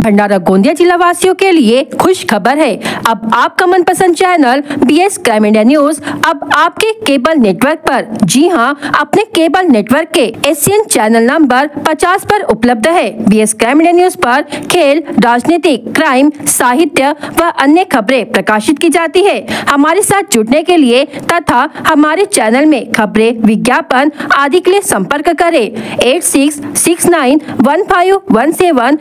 भंडारा गोंदिया जिला वासियों के लिए खुश खबर है। अब आपका मनपसंद channel BS crime India news अब आपके केबल नेटवर्क पर, जी हां, अपने केबल नेटवर्क के एशियन चैनल नंबर 50 पर उपलब्ध है। BS क्राइम इंडिया न्यूज पर खेल, राजनीतिक, क्राइम, साहित्य व अन्य खबरें प्रकाशित की जाती है। हमारे साथ जुड़ने के लिए तथा हमारे चैनल में खबरें, विज्ञापन आदि के लिए संपर्क करें 86691517।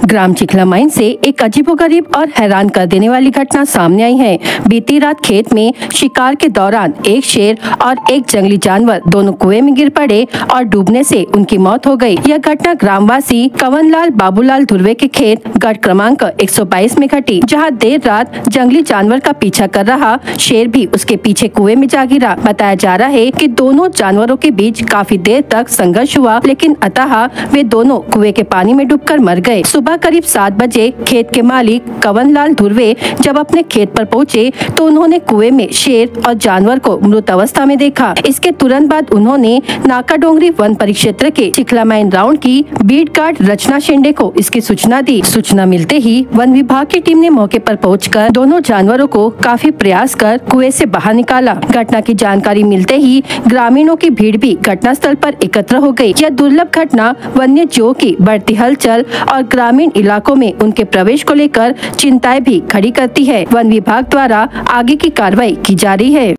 ग्राम चिखला माइन से एक अजीबोगरीब और हैरान कर देने वाली घटना सामने आई है। बीती रात खेत में शिकार के दौरान एक शेर और एक जंगली जानवर दोनों कुएं में गिर पड़े और डूबने से उनकी मौत हो गई। यह घटना ग्रामवासी कवनलाल बाबूलाल धुर्वे के खेत गढ़ क्रमांक 122 में घटी, जहां देर रात जंगली जानवर का पीछा कर रहा शेर भी उसके पीछे कुएं में जा गिरा। बताया जा रहा है कि दोनों जानवरों के बीच काफी देर तक संघर्ष हुआ, लेकिन अतः वे दोनों कुएं के पानी में डूबकर मर गए। सुबह करीब 7 बजे खेत के मालिक कवनलाल धुर्वे जब अपने खेत पर पहुंचे तो उन्होंने कुएं में शेर और जानवर को मृत अवस्था में देखा। इसके तुरंत बाद उन्होंने नाकाडोंगरी वन परिक्षेत्र के चिखला माइन राउंड की बीट गार्ड रचना शेंडे को इसकी सूचना दी। सूचना मिलते ही वन विभाग की टीम ने मौके पर पहुंचकर दोनों जानवरों को काफी प्रयास कर कुएं से बाहर निकाला। घटना की जानकारी मिलते ही ग्रामीणों की भीड़ भी घटनास्थल पर एकत्र हो गयी। यह दुर्लभ घटना वन्य जीवों की बढ़ती हलचल और ग्रामीण इलाकों में उनके प्रवेश को लेकर चिंताएं भी खड़ी करती है। वन विभाग द्वारा आगे की कार्रवाई की जा रही है।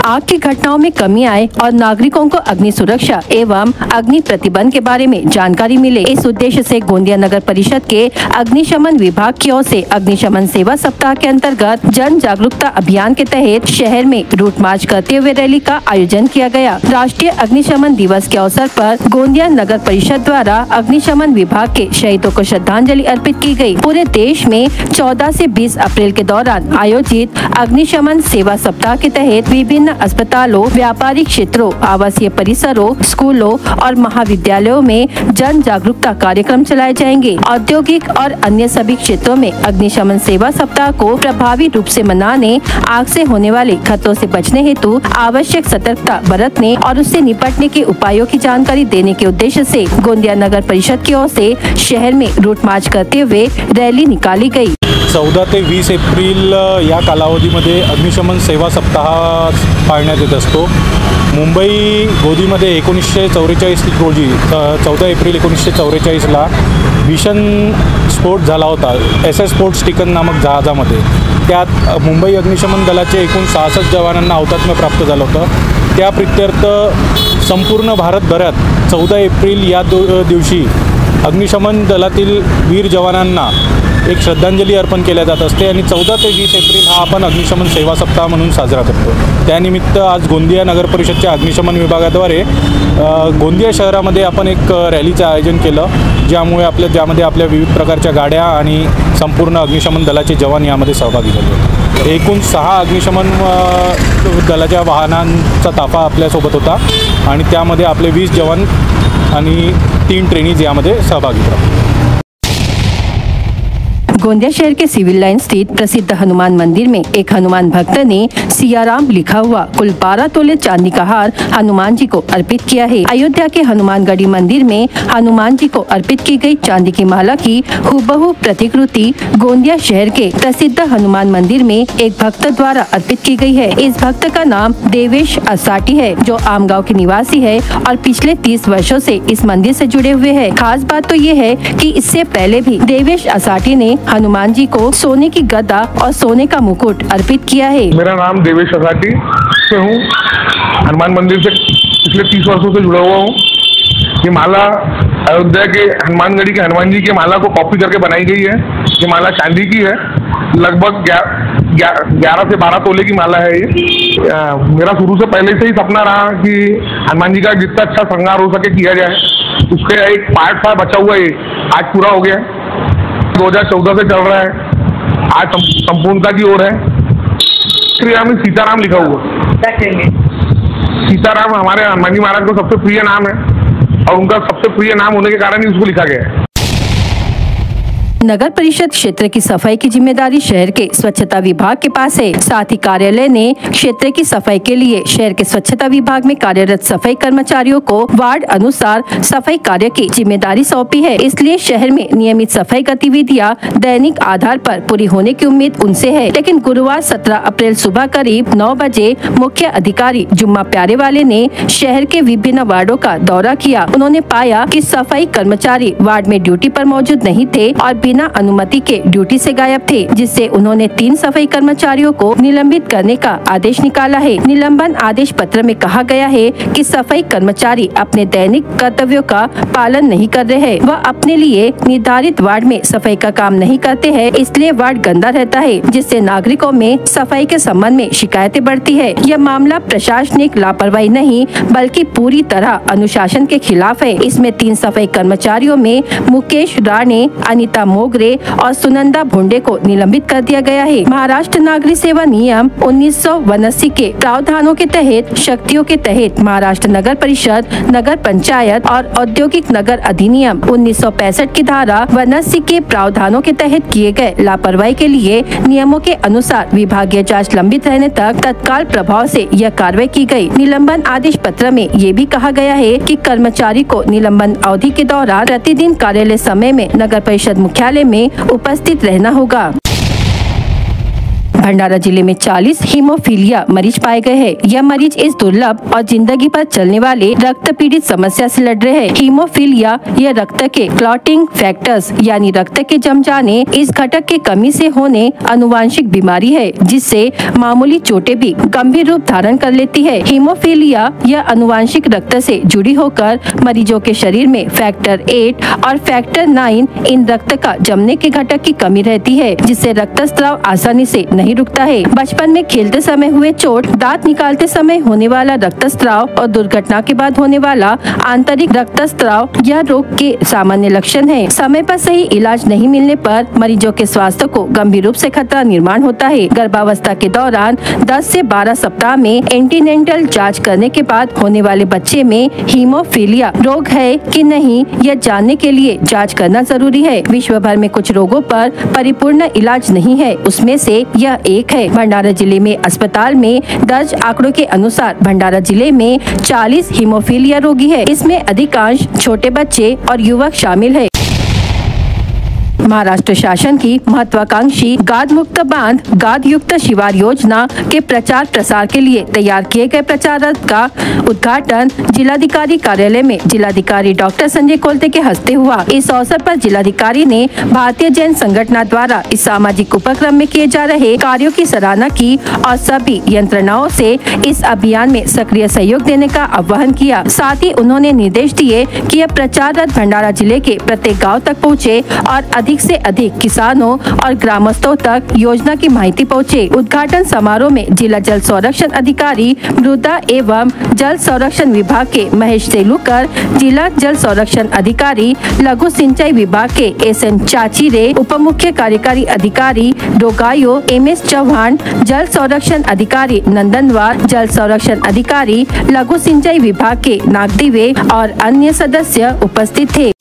आग की घटनाओं में कमी आए और नागरिकों को अग्नि सुरक्षा एवं अग्नि प्रतिबंध के बारे में जानकारी मिले, इस उद्देश्य से गोंदिया नगर परिषद के अग्निशमन विभाग की ओर से अग्निशमन सेवा सप्ताह के अंतर्गत जन जागरूकता अभियान के तहत शहर में रूट मार्च करते हुए रैली का आयोजन किया गया। राष्ट्रीय अग्निशमन दिवस के अवसर पर गोंदिया नगर परिषद द्वारा अग्निशमन विभाग के शहीदों को श्रद्धांजलि अर्पित की गयी। पूरे देश में 14 से 20 अप्रैल के दौरान आयोजित अग्निशमन सेवा सप्ताह के तहत विभिन्न अस्पतालों, व्यापारिक क्षेत्रों, आवासीय परिसरों, स्कूलों और महाविद्यालयों में जन जागरूकता कार्यक्रम चलाए जाएंगे। औद्योगिक और अन्य सभी क्षेत्रों में अग्निशमन सेवा सप्ताह को प्रभावी रूप से मनाने, आग से होने वाले खतरों से बचने हेतु आवश्यक सतर्कता बरतने और उससे निपटने के उपायों की जानकारी देने के उद्देश्य से गोंदिया नगर परिषद की ओर से शहर में रूट मार्च करते हुए रैली निकाली गयी। 14 ते 20 एप्रिल या कालावधीमध्ये अग्निशमन सेवा सप्ताह पाळण्यात येत असतो। मुंबई गोदीमध्ये 1944 रोजी 14 एप्रिल 1944ला भीषण स्फोट झाला होता SS पोर्ट स्टिकन नामक जहाजामध्ये। त्यात मुंबई अग्निशमन दलाचे एकूण 66 जवानांना हुतात्म्य प्राप्त झालं होतं। त्या प्रित्यर्थ संपूर्ण भारतभरात 14 एप्रिल या दिवशी अग्निशमन दलातील वीर जवानांना एक श्रद्धांजली अर्पण केल्या जात असते आणि 14 ते 20 एप्रिल हा आपण अग्निशमन सेवा सप्ताह म्हणून साजरा करतो। त्यानिमित्त आज गोंदिया नगर परिषदच्या अग्निशमन विभागाद्वारे गोंदिया शहरामध्ये आपण एक रॅलीचं आयोजन केलं, ज्यामध्ये आपल्या विविध प्रकारच्या गाड्या आणि संपूर्ण अग्निशमन दलाचे जवान यामध्ये सहभागी झाले। एकूण 6 अग्निशमन दलाच्या वाहनांचा ताफा आपल्यासोबत होता आणि त्यामध्ये आपले 20 जवान आणि 3 ट्रेनीज यामध्ये सहभागी झाले। गोंदिया शहर के सिविल लाइन स्थित प्रसिद्ध हनुमान मंदिर में एक हनुमान भक्त ने सियाराम लिखा हुआ कुल 12 तोले चांदी का हार हनुमान जी को अर्पित किया है। अयोध्या के हनुमानगढ़ी मंदिर में हनुमान जी को अर्पित की गई चांदी की माला की हुबहू प्रतिकृति गोंदिया शहर के प्रसिद्ध हनुमान मंदिर में एक भक्त द्वारा अर्पित की गई है। इस भक्त का नाम देवेश असाटी है, जो आमगांव के निवासी है और पिछले 30 वर्षों से इस मंदिर से जुड़े हुए हैं। खास बात तो ये है कि इससे पहले भी देवेश असाटी ने हनुमान जी को सोने की गदा और सोने का मुकुट अर्पित किया है। मेरा नाम देवेश असाटी से हूँ, हनुमान मंदिर से पिछले 30 वर्षों से जुड़ा हुआ हूँ। ये माला अयोध्या के हनुमानगढ़ी के हनुमान जी की माला को कॉपी करके बनाई गई है। ये माला चांदी की है, लगभग 11 से 12 तोले की माला है ये। मेरा शुरू से पहले से ही सपना रहा कि हनुमान जी का जितना अच्छा श्रृंगार हो सके किया जाए। उसका एक पार्ट था बचा हुआ, ये आज पूरा हो गया। 2014 से चल रहा है, आज संपूर्णता की ओर है। क्रिया में सीताराम लिखा हुआ। सीताराम हमारे हनुमान जी महाराज को सबसे प्रिय नाम है और उनका सबसे प्रिय नाम होने के कारण ही उसको लिखा गया है। नगर परिषद क्षेत्र की सफाई की जिम्मेदारी शहर के स्वच्छता विभाग के पास है। साथ ही कार्यालय ने क्षेत्र की सफाई के लिए शहर के स्वच्छता विभाग में कार्यरत सफाई कर्मचारियों को वार्ड अनुसार सफाई कार्य की जिम्मेदारी सौंपी है। इसलिए शहर में नियमित सफाई गतिविधियां दैनिक आधार पर पूरी होने की उम्मीद उनसे है। लेकिन गुरुवार 17 अप्रैल सुबह करीब 9 बजे मुख्य अधिकारी जुम्मा प्यारे वाले ने शहर के विभिन्न वार्डों का दौरा किया। उन्होंने पाया कि सफाई कर्मचारी वार्ड में ड्यूटी पर मौजूद नहीं थे और बिना अनुमति के ड्यूटी से गायब थे, जिससे उन्होंने 3 सफाई कर्मचारियों को निलंबित करने का आदेश निकाला है। निलंबन आदेश पत्र में कहा गया है कि सफाई कर्मचारी अपने दैनिक कर्तव्यों का पालन नहीं कर रहे हैं। वह अपने लिए निर्धारित वार्ड में सफाई का काम नहीं करते हैं, इसलिए वार्ड गंदा रहता है, जिससे नागरिकों में सफाई के संबंध में शिकायतें बढ़ती है। यह मामला प्रशासनिक लापरवाही नहीं बल्कि पूरी तरह अनुशासन के खिलाफ है। इसमें 3 सफाई कर्मचारियों में मुकेश राणे, अनिता मोगरे और सुनंदा भोंडे को निलंबित कर दिया गया है। महाराष्ट्र नागरिक सेवा नियम 1989 के प्रावधानों के तहत शक्तियों के तहत महाराष्ट्र नगर परिषद, नगर पंचायत और औद्योगिक नगर अधिनियम 1965 की धारा 89 के प्रावधानों के तहत किए गए लापरवाही के लिए नियमों के अनुसार विभागीय जांच लंबित रहने तक तत्काल प्रभाव से यह कार्रवाई की गई। निलंबन आदेश पत्र में ये भी कहा गया है कि कर्मचारी को निलंबन अवधि के दौरान प्रतिदिन कार्यालय समय में नगर परिषद मुख्यालय में उपस्थित रहना होगा। भंडारा जिले में 40 हीमोफीलिया मरीज पाए गए हैं। यह मरीज इस दुर्लभ और जिंदगी पर चलने वाले रक्त पीड़ित समस्या से लड़ रहे हैं। हीमोफीलिया यह रक्त के क्लॉटिंग फैक्टर्स यानी रक्त के जम जाने, इस घटक की कमी से होने अनुवांशिक बीमारी है, जिससे मामूली चोटें भी गंभीर रूप धारण कर लेती है। हीमोफीलिया यह अनुवांशिक रक्त से जुड़ी होकर मरीजों के शरीर में फैक्टर 8 और फैक्टर 9 इन रक्त का जमने के घटक की कमी रहती है, जिससे रक्तस्राव आसानी से नहीं रुकता है। बचपन में खेलते समय हुए चोट, दांत निकालते समय होने वाला रक्तस्राव और दुर्घटना के बाद होने वाला आंतरिक रक्तस्राव यह रोग के सामान्य लक्षण है। समय पर सही इलाज नहीं मिलने पर मरीजों के स्वास्थ्य को गंभीर रूप से खतरा निर्माण होता है। गर्भावस्था के दौरान 10 से 12 सप्ताह में एंटीनेंटल जांच करने के बाद होने वाले बच्चे में हीमोफीलिया रोग है कि नहीं, यह जानने के लिए जाँच करना जरूरी है। विश्व भर में कुछ रोगों पर परिपूर्ण इलाज नहीं है, उसमें से यह एक है। भंडारा जिले में अस्पताल में दर्ज आंकड़ों के अनुसार भंडारा जिले में 40 हीमोफीलिया रोगी है। इसमें अधिकांश छोटे बच्चे और युवक शामिल है। महाराष्ट्र शासन की महत्वाकांक्षी गाद मुक्त बांध गाद युक्त शिवार योजना के प्रचार प्रसार के लिए तैयार किए गए प्रचार रथ का उद्घाटन जिलाधिकारी कार्यालय में जिलाधिकारी डॉक्टर संजय कोलते के हस्ते हुआ। इस अवसर पर जिलाधिकारी ने भारतीय जैन संगठन द्वारा इस सामाजिक उपक्रम में किए जा रहे कार्यों की सराहना की और सभी यंत्रणाओं से इस अभियान में सक्रिय सहयोग देने का आह्वान किया। साथ ही उन्होंने निर्देश दिए कि यह प्रचार रथ भंडारा जिले के प्रत्येक गाँव तक पहुँचे और अधिक से अधिक किसानों और ग्रामस्थों तक योजना की माहिती पहुँचे। उद्घाटन समारोह में जिला जल संरक्षण अधिकारी मृदा एवं जल संरक्षण विभाग के महेश सेलूकर, जिला जल संरक्षण अधिकारी लघु सिंचाई विभाग के SM चाचीरे, उप मुख्य कार्यकारी अधिकारी डोगायो MS चौहान, जल संरक्षण अधिकारी नंदनवार, जल संरक्षण अधिकारी लघु सिंचाई विभाग के नागदिवे और अन्य सदस्य उपस्थित थे।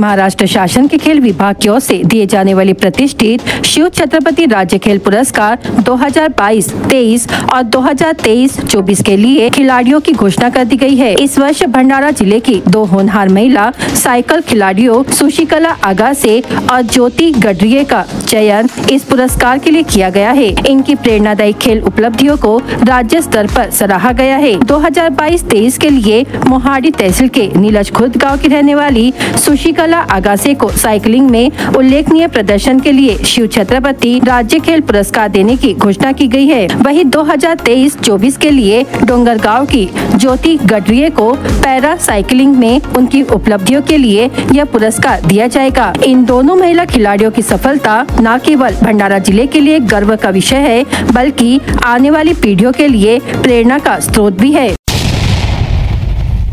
महाराष्ट्र शासन के खेल विभाग की ओर से दिए जाने वाले प्रतिष्ठित शिव छत्रपति राज्य खेल पुरस्कार 2022-23 और 2023-24 के लिए खिलाड़ियों की घोषणा कर दी गई है। इस वर्ष भंडारा जिले की 2 होनहार महिला साइकिल खिलाड़ियों सुशिकला आगासे और ज्योति गडरिये का चयन इस पुरस्कार के लिए किया गया है। इनकी प्रेरणादायी खेल उपलब्धियों को राज्य स्तर पर सराहा गया है। 2022-23 के लिए मोहाड़ी तहसील के नीलज खुर्द गाँव की रहने वाली सुशिकला आगासे को साइकिलिंग में उल्लेखनीय प्रदर्शन के लिए शिव छत्रपति राज्य खेल पुरस्कार देने की घोषणा की गई है। वहीं 2023-24 के लिए डोंगरगांव की ज्योति गडरिये को पैरा साइकिलिंग में उनकी उपलब्धियों के लिए यह पुरस्कार दिया जाएगा। इन दोनों महिला खिलाड़ियों की सफलता न केवल भंडारा जिले के लिए गर्व का विषय है, बल्कि आने वाली पीढ़ियों के लिए प्रेरणा का स्रोत भी है।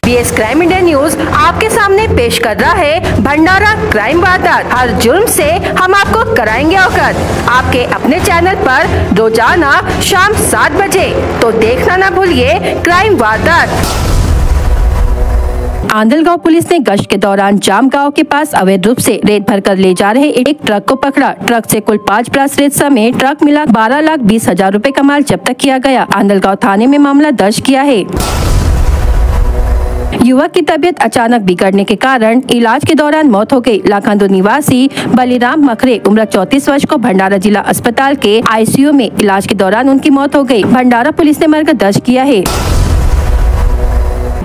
BS क्राइम इंडिया न्यूज आपके सामने पेश कर रहा है भंडारा क्राइम वारदात। हर जुर्म से हम आपको कराएंगे अवगत। आपके अपने चैनल पर रोजाना शाम 7 बजे, तो देखना ना भूलिए क्राइम वारदात। आंधलगांव पुलिस ने गश्त के दौरान जाम गांव के पास अवैध रूप से रेत भरकर ले जा रहे एक ट्रक को पकड़ा। ट्रक से कुल 5 ब्रास रेत समेत ट्रक मिला 12,20,000 रुपए का माल जब्त किया गया। आंधलगांव थाने में मामला दर्ज किया है। युवक की तबीयत अचानक बिगड़ने के कारण इलाज के दौरान मौत हो गई। लाखंदो निवासी बलिराम मखरे उम्र 34 वर्ष को भंडारा जिला अस्पताल के आईसीयू में इलाज के दौरान उनकी मौत हो गई। भंडारा पुलिस ने मर्ग दर्ज किया है।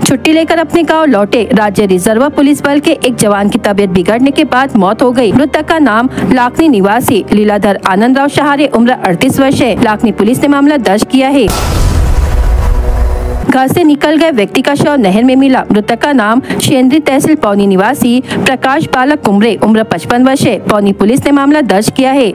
छुट्टी लेकर अपने गांव लौटे राज्य रिजर्व पुलिस बल के एक जवान की तबीयत बिगड़ने के बाद मौत हो गई। मृतक का नाम लाखनी निवासी लीलाधर आनंद राव शहारे उम्र 38 वर्ष है। लाखनी पुलिस ने मामला दर्ज किया है। घर से निकल गए व्यक्ति का शव नहर में मिला। मृतक का नाम शेंद्री तहसील पौनी निवासी प्रकाश बालक कुमरे उम्र 55 वर्ष है। पौनी पुलिस ने मामला दर्ज किया है।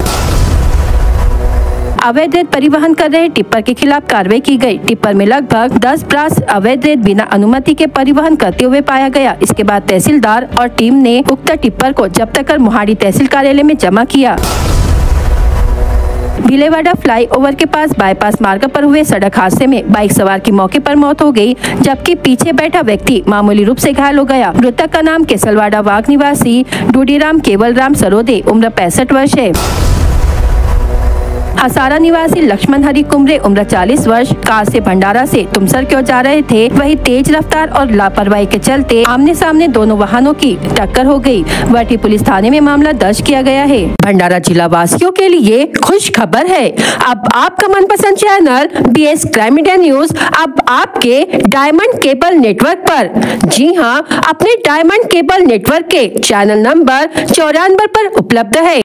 अवैध रेत परिवहन कर रहे टिप्पर के खिलाफ कार्रवाई की गई। टिप्पर में लगभग 10 ब्रास अवैध रेत बिना अनुमति के परिवहन करते हुए पाया गया। इसके बाद तहसीलदार और टीम ने उक्त टिप्पर को जब्त कर मोहाड़ी तहसील कार्यालय में जमा किया। भिलेवाड़ा फ्लाईओवर के पास बाईपास मार्ग पर हुए सड़क हादसे में बाइक सवार की मौके पर मौत हो गई, जबकि पीछे बैठा व्यक्ति मामूली रूप से घायल हो गया। मृतक का नाम केसलवाड़ा वाघ निवासी डूडीराम केवलराम सरोदे उम्र 65 वर्ष है। हसारा निवासी लक्ष्मण हरि कुमरे उम्र 40 वर्ष कार से भंडारा से तुमसर की ओर जा रहे थे। वही तेज रफ्तार और लापरवाही के चलते आमने सामने दोनों वाहनों की टक्कर हो गई। वटी पुलिस थाने में मामला दर्ज किया गया है। भंडारा जिला वासियों के लिए खुश खबर है। अब आपका मनपसंद channel BS crime media news अब आपके डायमंड केबल नेटवर्क पर। जी हाँ, अपने डायमंड केबल नेटवर्क के चैनल नंबर 94 पर उपलब्ध है।